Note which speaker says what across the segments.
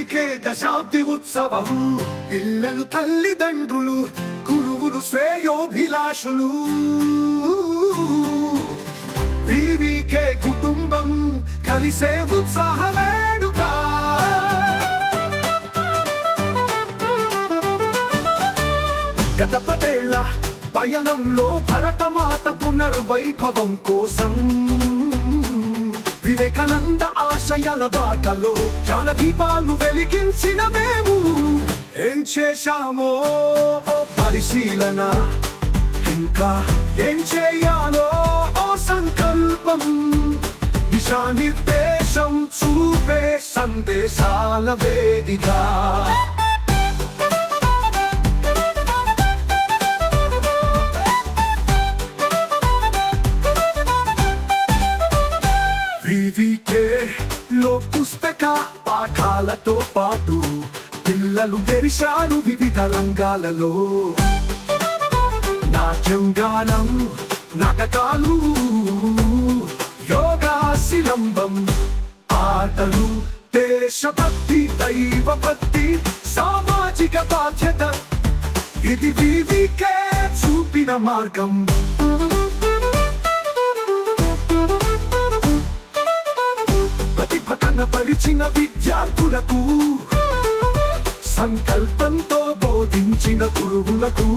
Speaker 1: VVK దశాబ్ది ఉత్సవం పిల్లలు తల్లిదండ్రులు గురువులు శ్రేయోభిలాషులు వివికే కుటుంబం కలిసే ఉత్సాహ వేడుక గత 10 ఏళ్ల పయనంలో భరతమాత పునర్వైభవం కోసం వివేకానంద ఆశయాల బాటలో జ్ఞాన దీపాలు వెలిగించిన మేము ఏం చేశామో పరిశీలన ఇంకా ఏం చేయాలో సంకల్పం దిశానిర్దేశం చూపే సందేశాల వేదిక వివికేలో పుస్తక పాఠాలతో పాటు పిల్లలు గెలిచారు వివిధ రంగాలలో నాట్యం గానం నాటకాలు యోగా శిలంబం ఆటలు దేశభక్తి దైవభక్తి సామాజిక బాధ్యత ఇది వివికే చూపిన మార్గం ప్రతిభటన పరిచిన విద్యార్థులకు సంకల్పంతో బోధించిన గురువులకు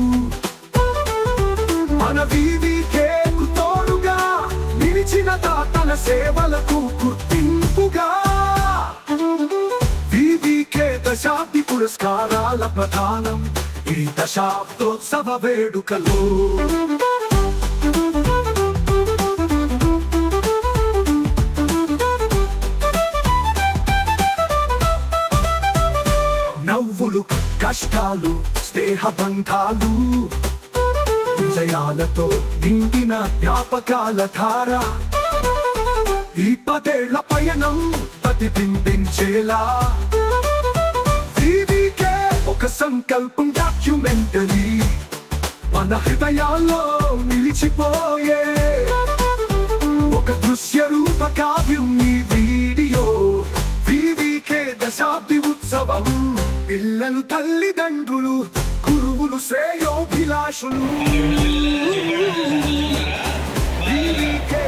Speaker 1: మన వివికేకు తోడుగా నిలిచిన దాతల సేవలకు గుర్తింపుగా వివికే దశాబ్ది పురస్కారాల ప్రధానం ఈ దశాబ్దోత్సవ వేడుకలో నవ్వులు కష్టాలు స్నేహ బంధాలు విజయాలతో నిండిన జ్ఞాపకాల ధార ఈ 10 ఏళ్ల పయనం ప్రతిబింబించేలా వివికే ఒక సంకల్పం డాక్యుమెంటరీ మన హృదయాల్లో నిలిచిపోయే ఒక దృశ్య రూప కావ్యం ఈ వీడియో వివికే దశాబ్ది ఉత్సవం పిల్లలు తల్లిదండ్రులు గురువులు శ్రేయోభిలాషులు వివికే